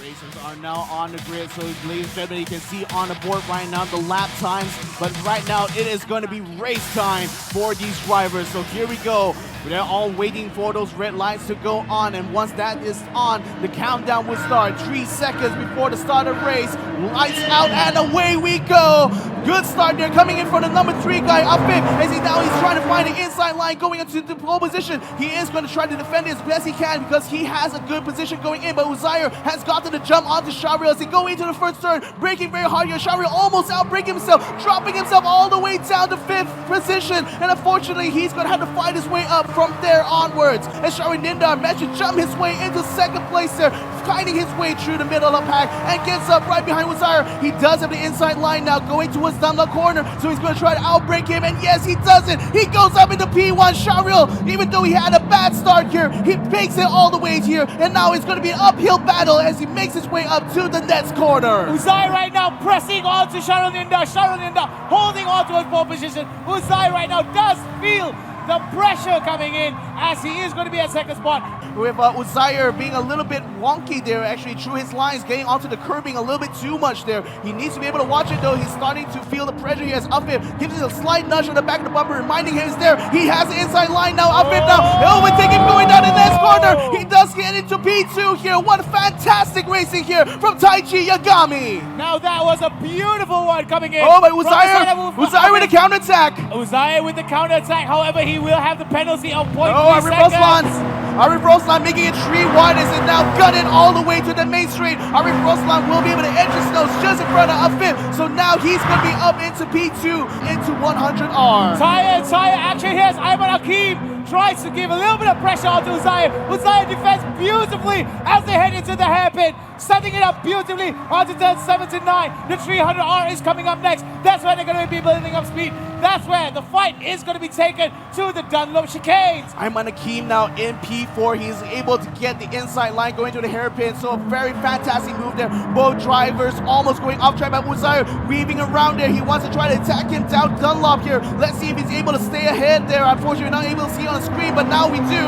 Racers are now on the grid, so ladies and gentlemen, you can see on the board right now the lap times, but right now it is going to be race time for these drivers. So here we go. They're all waiting for those red lights to go on, and once that is on, the countdown will start. 3 seconds before the start of the race. Lights out, and away we go. Good start there, coming in from the number 3 guy up in, as he's trying to find the inside line going into the pole position. He is going to try to defend it as best he can because he has a good position going in, but Uzair has gotten the jump onto Shariel as he go into the first turn, braking very hard here. Shariel almost outbraking himself, dropping himself all the way down to 5th position, and unfortunately he's going to have to fight his way up from there onwards. And Shari Nindar managed to jump his way into 2nd place there, finding his way through the middle of the pack and gets up right behind Uzair. He does have the inside line now going towards Dunlop corner, so he's going to try to outbreak him, and yes, he does it. He goes up into P1. Shariel, even though he had a bad start here, he makes it all the way here, and now it's going to be an uphill battle as he makes his way up to the next corner. Uzair right now pressing on to Sharon Linda. Sharon Linda holding on to his pole position. Uzair right now does feel the pressure coming in as he is going to be at 2nd spot. With Uzair being a little bit wonky there, actually through his lines, getting onto the curbing a little bit too much there. He needs to be able to watch it though. He's starting to feel the pressure here as Upip gives him a slight nudge on the back of the bumper, reminding him he's there. He has the inside line now. Upip now, he'll overtake him going down the next corner. He does get into P2 here. What fantastic racing here from Taichi Yagami. Now that was a beautiful one coming in. Oh, but Uzair with the counterattack. Uzair with the counterattack, however, he will have the penalty of 0.3 seconds. Arif Roslan making it 3-1 as it now gutted all the way to the main straight. Arif Roslan will be able to edge his nose just in front of Afif. So now he's going to be up into P2, into 100R. Tire action here as Ayman Hakim tries to give a little bit of pressure onto Uzair. Uzair defends beautifully as they head into the hairpin, setting it up beautifully onto turn 7 to 9. The 300R is coming up next. That's where they're going to be building up speed. That's where the fight is going to be taken to the Dunlop chicanes. Ayman Hakim now in P4. He's able to get the inside line going to the hairpin. So a very fantastic move there. Both drivers almost going off track, but Uzair weaving around there. He wants to try to attack him down Dunlop here. Let's see if he's able to stay ahead there. Unfortunately, we're not able to see on the screen, but now we do.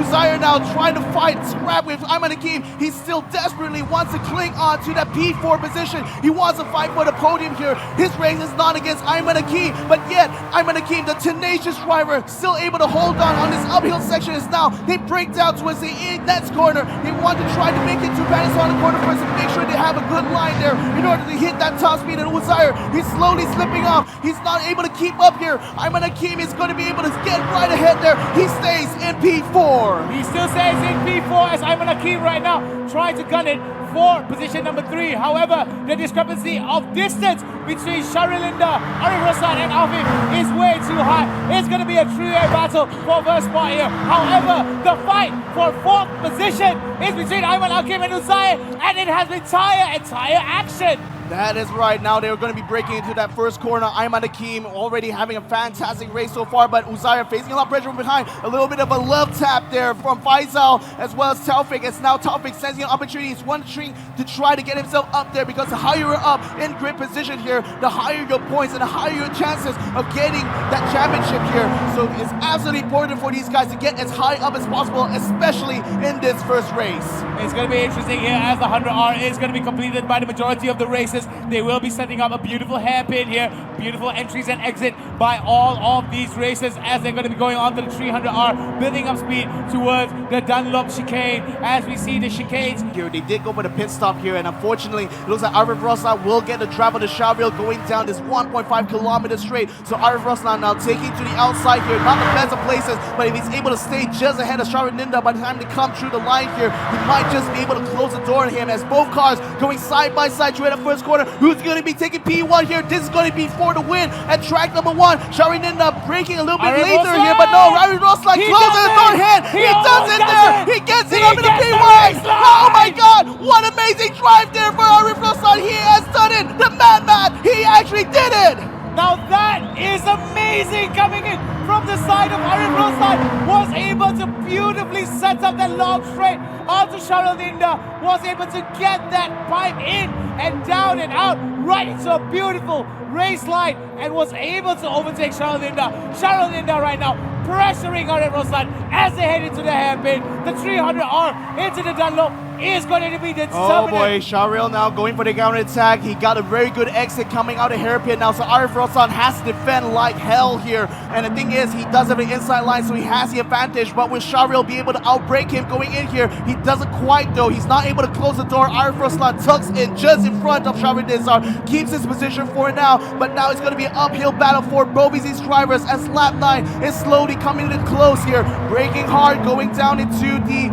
Uzair now trying to fight, scrap with Ayman Hakim. He still desperately wants to cling on to that P4 position. He wants to fight for the podium here. His race is not against Ayman Hakim, but yet Ayman Hakim, the tenacious driver, still able to hold on this uphill section. Is now they break down towards the next corner. They want to try to make it to Venice on the corner first and make sure they have a good line there in order to hit that top speed. And Uzair, he's slowly slipping off. He's not able to keep up here. Ayman Hakim is going to be able to get right ahead there. He stays in P4. He still stays in P4 as Ayman Hakim right now trying to gun it for position number 3. However, the discrepancy of distance between Sharilinda, Arif Roslan and Afif is way too high. It's going to be a three-way battle for first spot here. However, the fight for 4th position is between Ayman Hakim and Uzair, and it has been tire and tire action. That is right. Now they're going to be breaking into that first corner. Ayman Hakim already having a fantastic race so far, but Uzair facing a lot of pressure from behind. A little bit of a love tap there from Faisal as well as Taufik. As now Taufik sensing an opportunity. He's wanting to try to get himself up there because the higher you're up in grid position here, the higher your points and the higher your chances of getting that championship here. So it's absolutely important for these guys to get as high up as possible, especially in this first race. It's going to be interesting here as the 100R is going to be completed by the majority of the races. They will be setting up a beautiful hairpin here, beautiful entries and exit by all of these races as they're going to be going on to the 300R, building up speed towards the Dunlop chicane. As we see the chicanes here, they did go for the pit stop here, and unfortunately, it looks like Arif Roslan will get the travel to Shariel going down this 1.5 kilometers straight. So Arif Roslan now taking to the outside here, not the best of places, but if he's able to stay just ahead of Shari Ninda by the time they come through the line here, he might just be able to close the door on him as both cars going side by side through the first corner. Who's going to be taking P1 here? This is going to be for the win at track number 1. Shari Ninda breaking a little bit later here, but no, Arif Roslan closes the door hand. He does it there. He gets it up in the P1. Oh my God, what amazing drive there for Arif Roslan. He has done it. The madman, he actually did it. Now that is amazing coming in from the side of Arif Roslan. Was able to beautifully set up that long straight onto Sharalinda. Was able to get that pipe in and down and out right into a beautiful race line and was able to overtake Sharalinda. Sharalinda right now pressuring Arif Roslan as they head into the hairpin. The 300R into the Dunlop. is going to be determinant. Oh boy, Shahril now going for the counter attack. He got a very good exit coming out of hairpin now, so Arif Roslan has to defend like hell here. And the thing is, he does have an inside line, so he has the advantage. But will Shahril be able to outbreak him going in here? He doesn't quite though. He's not able to close the door. Arif Roslan tucks in just in front of Shahril Nizar, keeps his position for now. But now it's going to be an uphill battle for both these drivers as lap 9 is slowly coming in close here. Braking hard, going down into the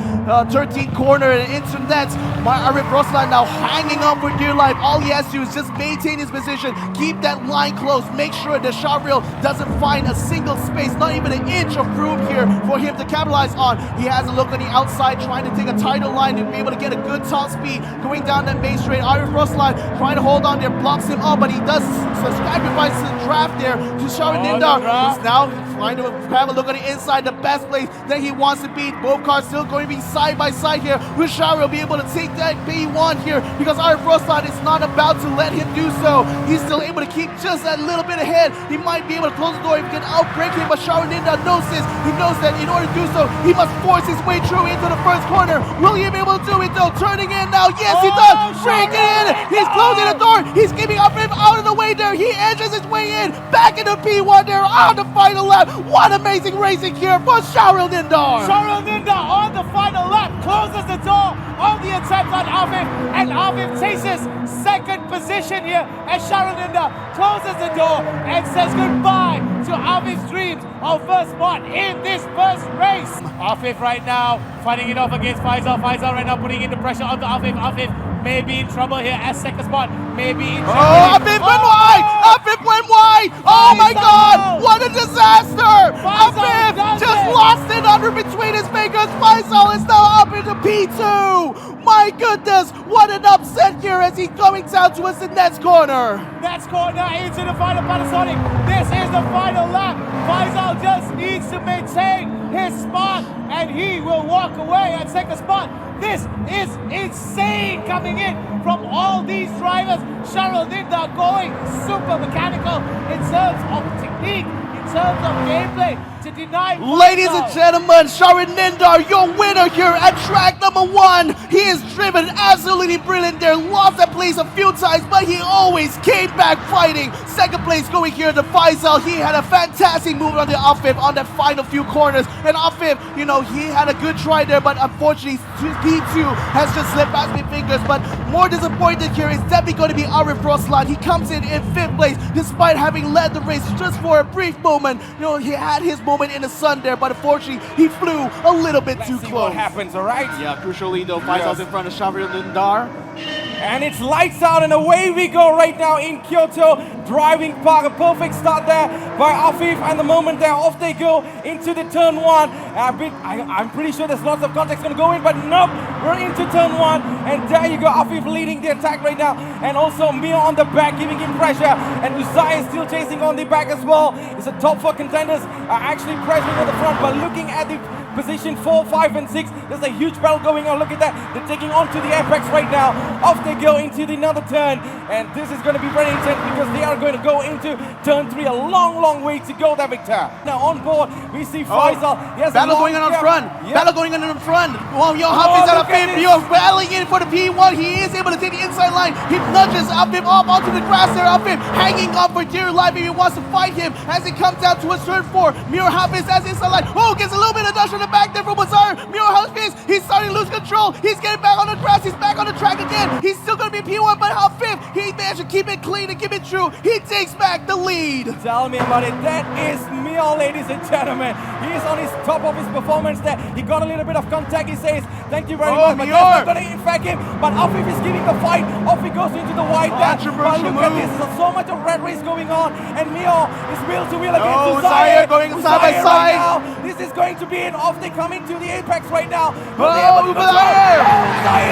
13th corner and into nets. Arif Roslan now hanging on for dear life. All he has to do is just maintain his position, keep that line close, make sure that Shahril doesn't find a single space, not even an inch of room here for him to capitalize on. He has a look on the outside, trying to take a tighter line and be able to get a good top speed going down that main straight. Arif Roslan trying to hold on there, blocks him up, but he does sacrifice the draft there to Shahril Nindar, who's now trying to have a look on the inside, the best place that he wants to beat. Both cars still going to be side by side here. Will Shahril be able to take that P1 here? Because Arif Roslan is not about to let him do so. He's still able to keep just that little bit ahead. He might be able to close the door if he can outbreak him, but Shahril Nindar knows this. He knows that in order to do so, he must force his way through into the first corner. Will he be able to do it though? Turning in now. Yes, he does. Breaking in. He's closing the door. He's keeping up him out of the way there. He edges his way in. Back into P1 there on the final lap. What amazing racing here for Shahril Nindar. Shahril Nindar on the final lap closes the door on the attempt on Afif, and Afif takes his second position here as Shahril Nindar closes the door and says goodbye to Afif's dreams of first spot in this first race. Afif right now fighting it off against Faisal. Faisal right now putting in the pressure onto Afif. Afif may be in trouble here as second spot, maybe in trouble. Oh, Afif went wide! Afif went wide! Oh my god! What a disaster! Afif just lost it under between his fingers. Faisal is now up into P2! My goodness, what an upset here as he's going down towards the next corner. Next corner into the final Panasonic. This is the final lap. Faisal just needs to maintain his spot and he will walk away at second spot. This is insane coming in from all these drivers. Shahril Nindar going super mechanical in terms of technique, in terms of gameplay to deny. Ladies and gentlemen, Shahril Nindar, your winner here at track number 1. He is driven absolutely brilliant there. Lost that place a few times, but he always came back fighting. Second place going here to Faisal. He had a fantastic move on the Afif on that final few corners. And Afif, you know, he had a good try there, but unfortunately P2 has just slipped past my fingers. But more disappointed here is definitely going to be Arif Roslan. He comes in 5th place despite having led the race just for a brief moment. You know, he had his moment in the sun there, but unfortunately he flew a little bit too close. What happens, all right? Yeah, crucially though, Faisal's in front of Shahril Nindar. And it's lights out and away we go right now in Kyoto. Driving park, a perfect start there by Afif, and the moment they're off they go into the turn 1. I'm pretty sure there's lots of context going to go in, but nope, we're into turn 1, and there you go, Afif leading the attack right now, and also Mio on the back giving him pressure, and Uzai is still chasing on the back as well. It's the top 4 contenders are actually pressuring at the front, but looking at the position 4, 5 and 6, there's a huge battle going on. Look at that, they're taking on to the apex right now. Off they go into another turn, and this is going to be very intense because they are going to go into turn 3. A long way to go there, Victor. Now on board we see Faisal. Battle going on in front. Battle going on in front. Well, Hafiz out of Afif. Battling in for the P1. He is able to take the inside line. He nudges Afif off onto the grass there. Afif hanging on for dear life if he wants to fight him as he comes down to his turn 4. Miro Hafiz has inside line. Oh, gets a little bit of dash on the back there from Bazar. Miro Hafiz, he's starting to lose control. He's getting back on the grass. He's back on the track again. He's still going to be P1, but Afif, he managed to keep it clean and keep it true. He takes back the lead. Tell me about it. That is Mio, ladies and gentlemen. He is on his top of his performance there. He got a little bit of contact. He says, thank you very much. But that's not going to infect him. But Afif is giving the fight. Off he goes into the white there. But look at this. There's so much of red race going on. And Mio is wheel to wheel against Uzai. Going side by side. Right, this is going to be an off. They come into the apex right now. Uzai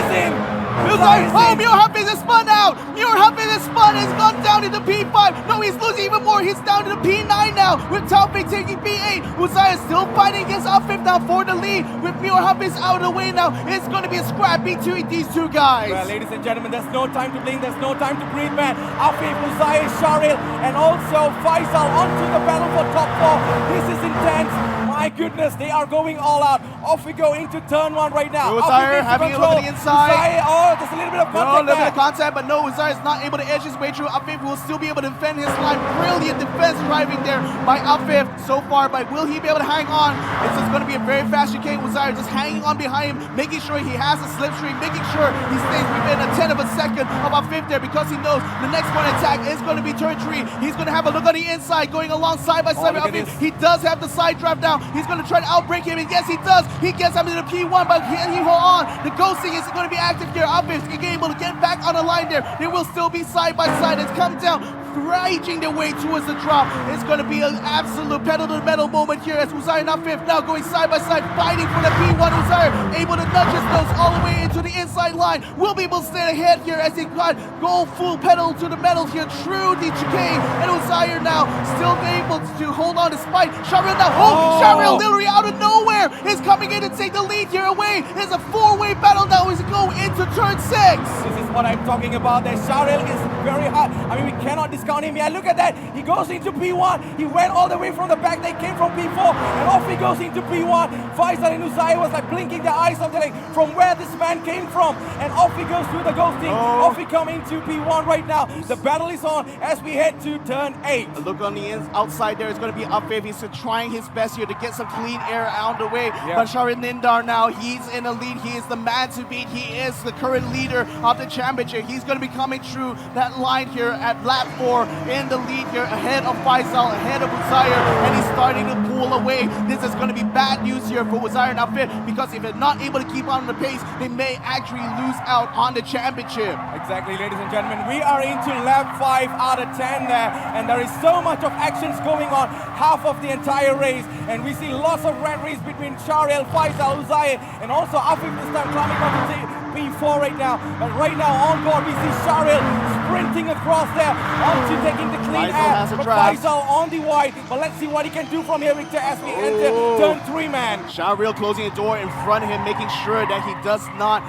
is in. Oh, Mio Hafiz is spun out! Mio Hafiz is spun, he's gone down into P5. No, he's losing even more. He's down to the P9 now, with Taufik taking P8. Uzai is still fighting against Afif now for the lead. With Mio Hafiz out of the way now, it's going to be a scrap between these two guys. Well, ladies and gentlemen, there's no time to blink, there's no time to breathe, man. Afif, Uzai, Shahril, and also Faisal onto the battle for top 4. This is intense. My goodness, they are going all out. Off we go into turn 1 right now. Uzair having a look at the inside. Uzair, oh, there's a little bit of No, contact little bit there. of contact, but no, Uzair is not able to edge his way through. Afif will still be able to defend his line. Brilliant defense driving there by Afif so far, but will he be able to hang on? It's just going to be a very fast chicane. Uzair just hanging on behind him, making sure he has a slipstream, making sure he stays within a 10th of a second of Afif there, because he knows the next one attack is going to be turn 3. He's going to have a look on the inside, going along side by side with Afif. He does have the side draft down. He's going to try to outbreak him, and yes, he does. He gets him to the P1, but can he hold on? The ghosting is going to be active here. Afif is able to get back on the line there. They will still be side by side. It's come down, raging their way towards the drop. It's going to be an absolute pedal to the metal moment here as Uzair and Afif now going side by side, fighting for the P1. Uzair able to nudge his nose all the way into the inside line. Will be able to stay ahead here as he go full pedal to the metal here through the chicane. And Uzair now still able to hold on despite Sharil now. Oh, Sharil literally out of nowhere is coming in to take the lead here away. It's a 4-way battle now as we go into turn 6. This is what I'm talking about. That Sharil is very hot. I mean, we cannot discount him. Yeah, look at that. He goes into P1. He went all the way from the back. They came from P4, and off he goes into P1. Faisal and Uzair was like blinking their eyes something like from where this man came from, and off he goes through the ghosting. Off he come into P1 right now. The battle is on as we head to turn 8. A look on the outside there is going to be Afif. He's trying his best here to get some clean air out of the way. But Sharin Nindar now, he's in the lead. He is the man to beat. He is the current leader of the championship. He's going to be coming through that line here at lap 4 in the lead here, ahead of Faisal, ahead of Uzair, and he's starting to pull away. This is going to be bad news here for Uzair and Afif, because if they're not able to keep on the pace, they may actually lose out on the championship. Exactly, ladies and gentlemen. We are into lap 5 out of 10 there, and there is so much of actions going on half of the entire race, and we see lots of red race between Sharil, Faisal, Uzair, and also Afif this time climbing on the P4 right now. But right now on board we see Sharil sprinting across there onto taking the clean air. But Faisal on the wide, but let's see what he can do from here, Victor, as we enter turn 3, man. Sharil closing the door in front of him, making sure that he does not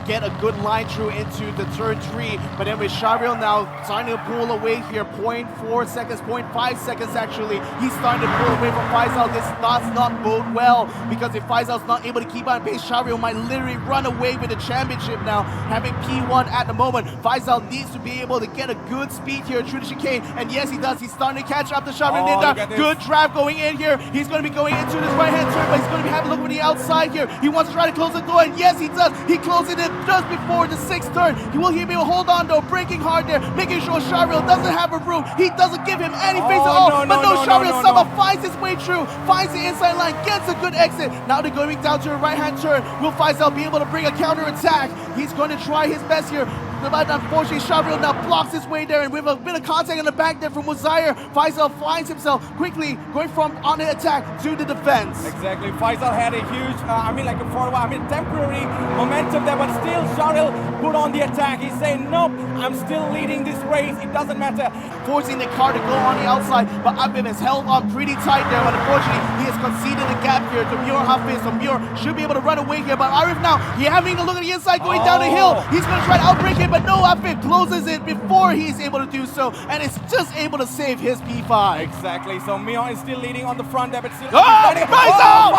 get a good line through into the turn 3. But then with Sharil now starting to pull away here, 0.4 seconds, 0.5 seconds actually. He's starting to pull away from Faisal. This does not bode well, because if Faisal's not able to keep on pace, Sharil might literally run away with the championship now, having P1 at the moment. Faisal needs to be able to get a good speed here through the chicane, and yes, he does. He's starting to catch up to Sharin Nindar. Good draft going in here. He's going to be going into this right-hand turn, but he's going to be having a look on the outside here. He wants to try to close the door, and yes, he does. He closes it just before the 6th turn. He will be able to hold on though, breaking hard there, making sure Sharil doesn't have a room. He doesn't give him any face at all, but Sharil somehow finds his way through, finds the inside line, gets a good exit. Now they're going down to a right-hand turn. Will Faisal be able to bring a counter attack? He's going to try his best here, but unfortunately Sharil now blocks his way there, and with a bit of contact in the back there from Uzair, Faisal finds himself quickly going from on the attack to the defense. Exactly, Faisal had a huge, temporary momentum there, but still Sharil put on the attack. He's saying, nope, I'm still leading this race, it doesn't matter. Forcing the car to go on the outside, but Afif has held on pretty tight there, but unfortunately he has conceded the gap here to Muir Hafiz, so Muir should be able to run away here, but Arif now, he having a look at the inside going down the hill. He's going to try to outbreak him, but no, Afif closes it before he's able to do so, and it's just able to save his P5. Exactly, so Muir is still leading on the front there, but still... Faisal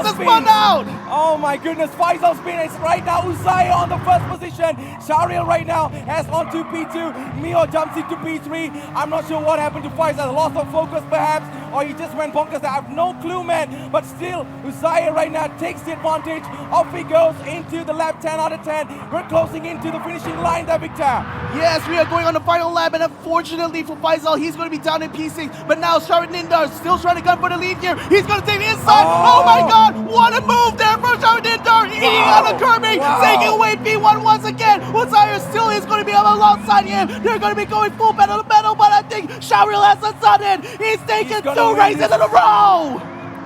has spun out! Oh my goodness, Faisal spin is right now. Uzair on the first position. Sharil right now has on to P2. Mio jumps into P3. I'm not sure what happened to Faisal. Loss of focus perhaps, or he just went bonkers. I have no clue, man. But still, Uzair right now takes the advantage. Off he goes into the lap 10 out of 10. We're closing into the finishing line there, Victor. Yes, we are going on the final lap, and unfortunately for Faisal, he's going to be down in P6. But now Sharin Nindar still trying to gun for the lead here. He's going to take the inside. Oh my God, what a move there from Sharin Nindar. Eating out of Kirby, taking away P1 once again. Uzair still is going to be alongside him. They're going to be going full pedal to metal, but I think Sharil has done it. He's taken 2 races in a row.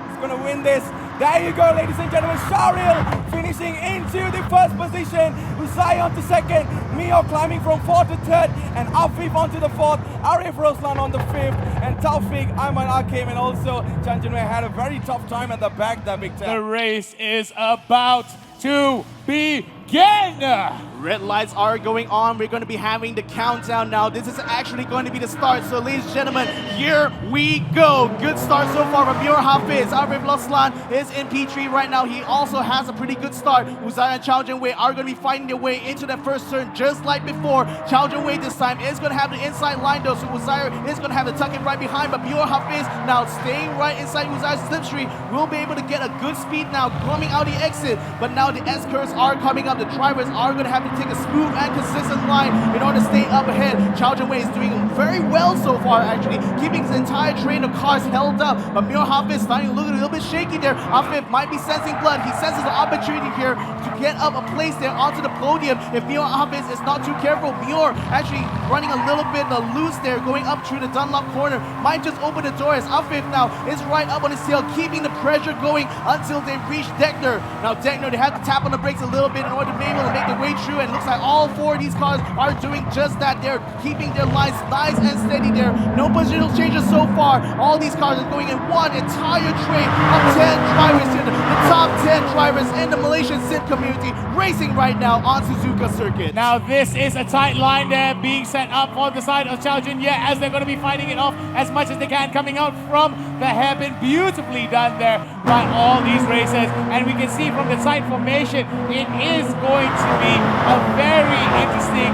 He's going to win this. There you go, ladies and gentlemen. Sharil finishing into the first position. Uzair onto second. Mio climbing from 4th to 3rd. And Afif onto the 4th. Arif Roslan on the 5th. And Taufik, Ayman Akim, and also Chanjanwe had a very tough time at the back there, Victor. The race is about to begin. Red lights are going on. We're going to be having the countdown now. This is actually going to be the start. So, ladies and gentlemen, here we go. Good start so far from Muir Hafiz. Arif Loslan is in P3 right now. He also has a pretty good start. Uzair and Chao Jin-wei are going to be fighting their way into that first turn just like before. Chao Jin-wei this time is going to have the inside line though. So Uzair is going to have the tuck-in right behind. But Muir Hafiz now staying right inside Uzair's slipstream will be able to get a good speed now coming out the exit. But now the S-curves are coming up. The drivers are going to have to take a smooth and consistent line in order to stay up ahead. Chao Jin-wei is doing very well so far actually, keeping his entire train of cars held up. But Muir Hafiz starting to look a little bit shaky there. Afif might be sensing blood. He senses the opportunity here to get up a place there onto the podium. If Muir Hafiz is not too careful, Muir actually running a little bit loose there, going up through the Dunlop corner, might just open the door as Afif now is right up on his tail, keeping the pressure going until they reach Deckner. Now Deckner, they have to tap on the brakes a little bit in order to be able to make their way through, and it looks like all four of these cars are doing just that. They're keeping their lines nice and steady there. No positional changes so far. All these cars are going in one entire train of 10 drivers here. The top 10 drivers in the Malaysian sim community racing right now on Suzuka circuit. Now this is a tight line there being set up on the side of Chao Jin, as they're going to be fighting it off as much as they can, coming out from the hairpin. Beautifully done there by all these racers, and we can see from the side formation it is going to be a very interesting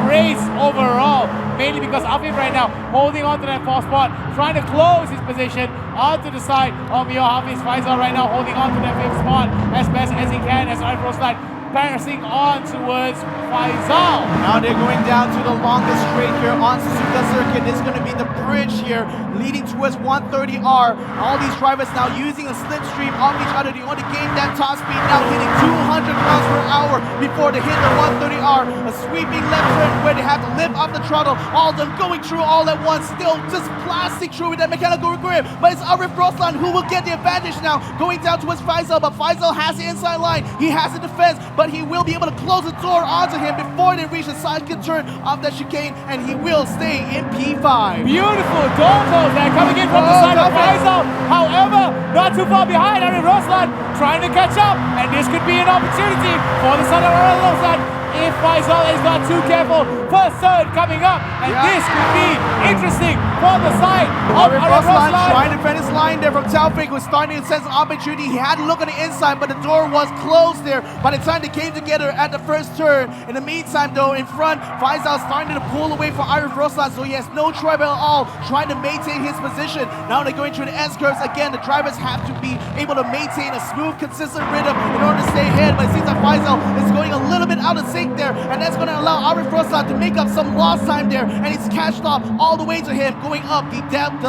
race overall, mainly because Afif right now holding on to that fourth spot, trying to close his position onto the side of Muir Hafiz. Faisal right now holding on to that fifth spot as best as he can as Arif Roslan passing on towards Faisal. Now they're going down to the longest straight here on Suzuka circuit. This is going to be the bridge here leading towards 130R. All these drivers now using a slipstream on each other. They want to gain that top speed, now hitting 200 miles per hour before they hit the 130R. A sweeping left turn where they have to lift off the throttle. All of them going through all at once, still just blasting through with that mechanical grip. But it's Arif Roslan who will get the advantage now, going down towards Faisal. But Faisal has the inside line. He has the defense, but he will be able to close the door onto him before they reach the side turn of that chicane, and he will stay in P5. Beautiful door close there coming in from the side of Faisal. However, not too far behind Arif Roslan trying to catch up, and this could be an opportunity for the side of Arif Roslan if Faisal is not too careful. First turn coming up, and this could be interesting for the side of Arif Roslan. Trying to defend his line there from Taufik, was starting to sense an opportunity. He had to look on the inside, but the door was closed there by the time they came together at the first turn. In the meantime though, in front, Faisal starting to pull away from Arif Roslan, so he has no trouble at all trying to maintain his position. Now they're going through the S-curves again. The drivers have to be able to maintain a smooth, consistent rhythm in order to stay ahead, but it seems like Faisal is going a little bit out of sync there, and that's going to allow Arif Roslan to make up some lost time there, and he's catched up all the way to him going up the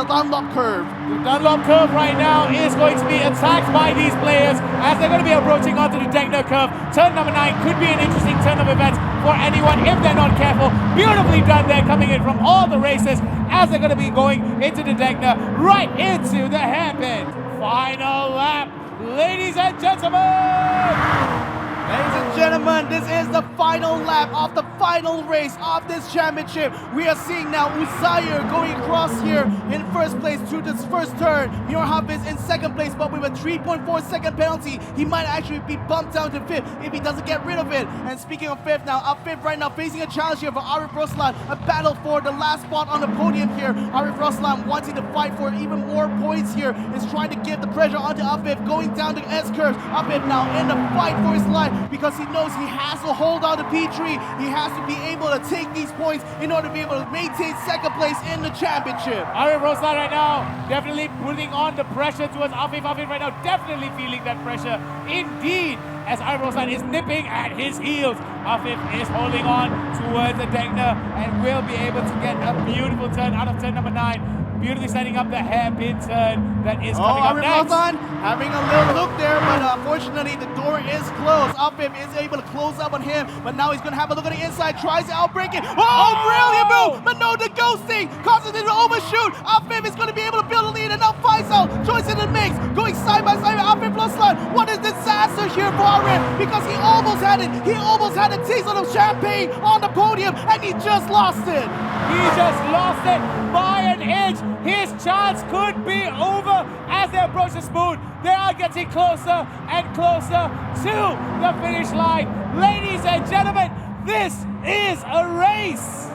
Dunlop curve. The Dunlop curve right now is going to be attacked by these players as they're going to be approaching onto the Deckner curve. Turn number 9 could be an interesting turn of events for anyone if they're not careful. Beautifully done there, coming in from all the races as they're going to be going into the Deckner, right into the hairpin. Final lap, ladies and gentlemen. Ladies and gentlemen, this is the final lap of the final race of this championship. We are seeing now Uzair going across here in first place through this first turn. Muir Hafiz in second place, but with a 3.4 second penalty, he might actually be bumped down to fifth if he doesn't get rid of it. And speaking of fifth now, up fifth right now, facing a challenge here for Arif Roslan, a battle for the last spot on the podium here. Arif Roslan wanting to fight for even more points here, is trying to give the pressure onto Afif, going down the S-curves. Afif now in the fight for his life, because he knows he has to hold on to P3. He has to be able to take these points in order to be able to maintain second place in the championship. Arif Roslan right now definitely putting on the pressure towards Afif. Afif right now definitely feeling that pressure. Indeed, as Arif Roslan is nipping at his heels, Afif is holding on towards the Deckner and will be able to get a beautiful turn out of turn number 9. Beautifully setting up the hairpin turn that is coming up next. Roslan having a little look there, but unfortunately the door is closed. Afif is able to close up on him, but now he's going to have a look on the inside, tries to outbreak it. Oh, brilliant move! But no, the ghosting causes him to overshoot. Afif is going to be able to build a lead, and now Faisal joins in the mix, going side by side with Afif Roslan. What a disaster here for Arif, because he almost had it. He almost had a taste of the champagne on the podium, and he just lost it. He just lost it by an inch. His chance could be over as they approach the spoon. They are getting closer and closer to the finish line. Ladies and gentlemen, This is a race.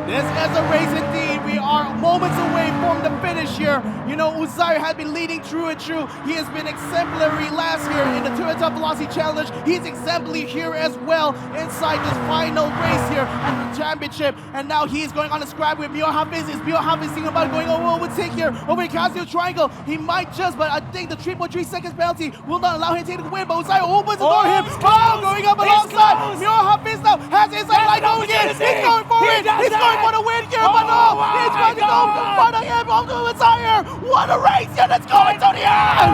This is a race indeed. We are moments away from the finish here. You know, Uzair has been leading true and true. He has been exemplary last year in the Toyota Velocity Challenge. He's exemplary here as well inside this final race here at the championship. And now he's going on a scrap with Mio Hafiz. Is Mio Hafiz thinking about going over take here over the Gazoo triangle? He might just, but I think the 3.3 seconds penalty will not allow him to take the win. But Uzair opens the door here. Oh, going up alongside. Mio Hafiz now has his light going in. He's going for it. He's going for the win here, but no, he's going to go for the end of the Uzair. What a race here that's going to the end!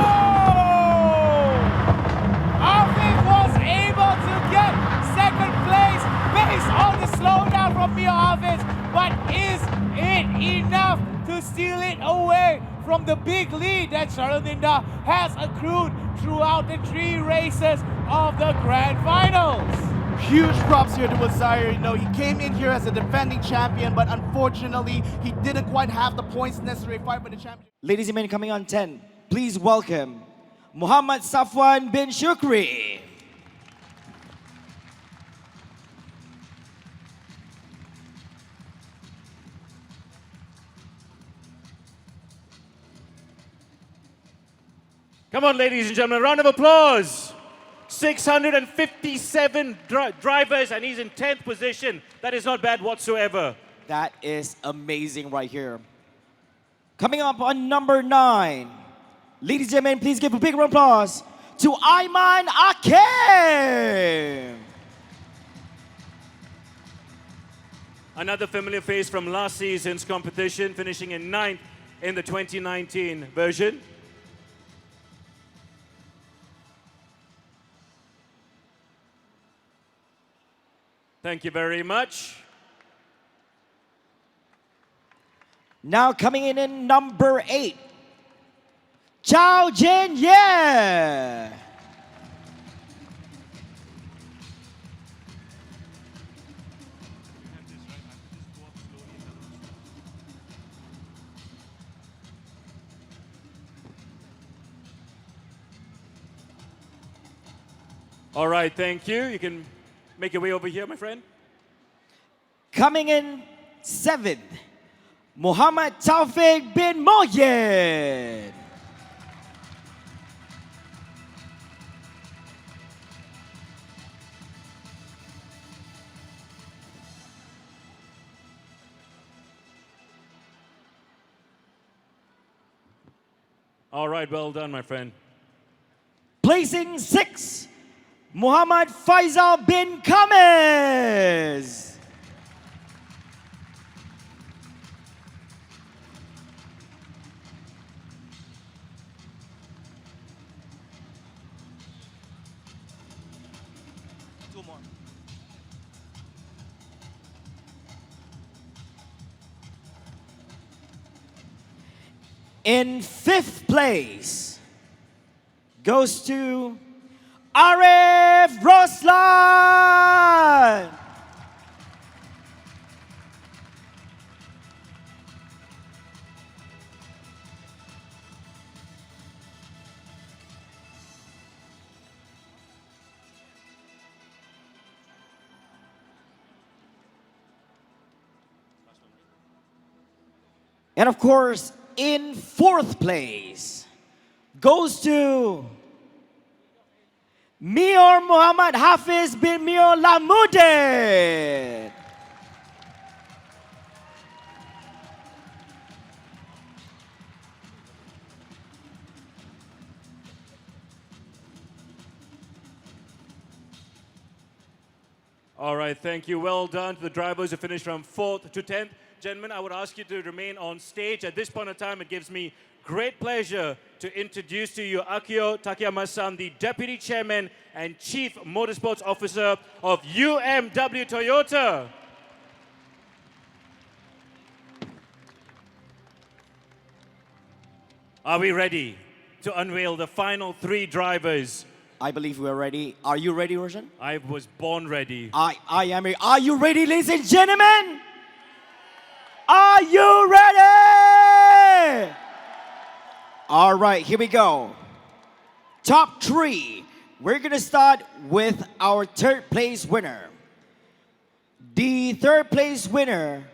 Afif was able to get second place based on the slowdown from Mio Hafiz, but is it enough to steal it away from the big lead that Sharalinda has accrued throughout the 3 races of the grand finals? Huge props here to Uzair. You know, he came in here as a defending champion, but unfortunately, he didn't quite have the points necessary to fight for the championship. Ladies and men, coming on 10, please welcome Muhammad Safwan bin Shukri. Come on, ladies and gentlemen, round of applause. 657 drivers, and he's in 10th position. That is not bad whatsoever. That is amazing right here. Coming up on number 9, ladies and gentlemen, please give a big round of applause to Ayman Akim. Another familiar face from last season's competition, finishing in 9th in the 2019 version. Thank you very much. Now coming in number 8, Chao Jin Ye. All right, thank you. You can make your way over here, my friend. Coming in 7th, Muhammad Taufik bin Moyed. All right, well done, my friend. Placing 6th, Muhammad Faisal bin Kames. In 5th place goes to Arif Roslan. And of course, in 4th place goes to Mior Muhammad Hafiz bin Mior Lamudin. All right, thank you. Well done to the drivers who finished from 4th to 10th. Gentlemen, I would ask you to remain on stage. At this point in time, it gives me great pleasure to introduce to you Akio Takayama-san, the Deputy Chairman and Chief Motorsports Officer of UMW Toyota. Are we ready to unveil the final 3 drivers? I believe we're ready. Are you ready, Roshan? I was born ready. I am ready. Are you ready, ladies and gentlemen? Are you ready? All right, here we go. Top 3. We're going to start with our 3rd place winner. The third place winner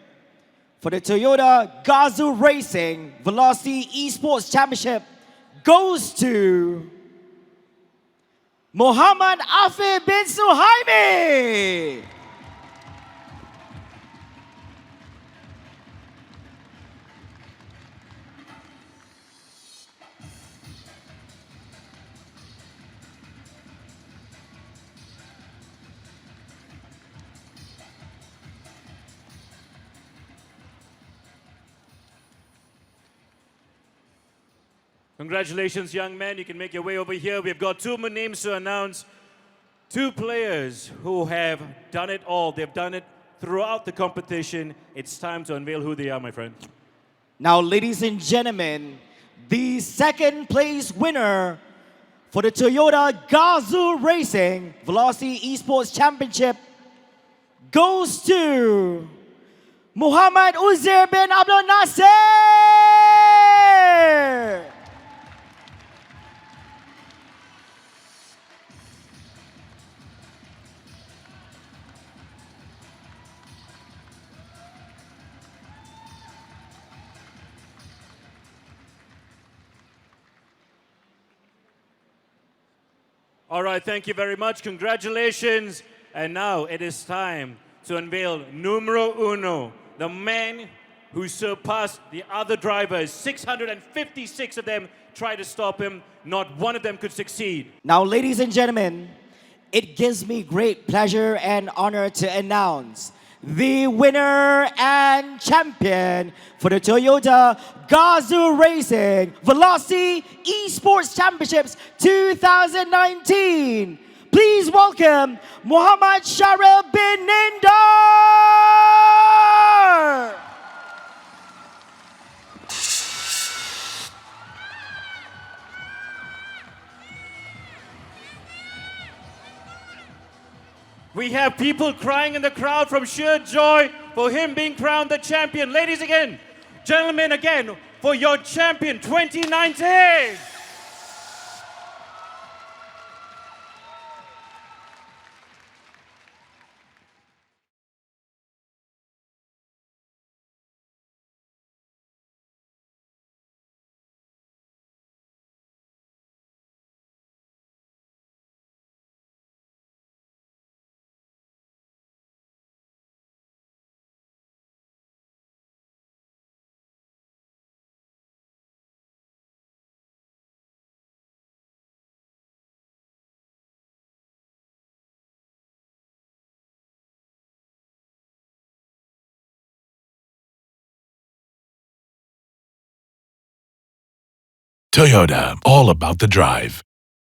for the Toyota Gazoo Racing Velocity Esports Championship goes to Muhammad Afif bin Suhaimi. Congratulations, young man. You can make your way over here. We've got two more names to announce. Two players who have done it all. They've done it throughout the competition. It's time to unveil who they are, my friend. Now, ladies and gentlemen, the second place winner for the Toyota Gazoo Racing Velocity Esports Championship goes to Muhammad Uzair bin Abdul Nasser. All right, thank you very much. Congratulations. And now it is time to unveil numero uno, the man who surpassed the other drivers. 656 of them tried to stop him. Not one of them could succeed. Now, ladies and gentlemen, it gives me great pleasure and honor to announce the winner and champion for the Toyota Gazoo Racing Velocity Esports Championships 2019. Please welcome Muhammad Sharil bin Nindar. We have people crying in the crowd from sheer joy for him being crowned the champion. Ladies again, gentlemen again, for your champion 2019. Toyota, all about the drive.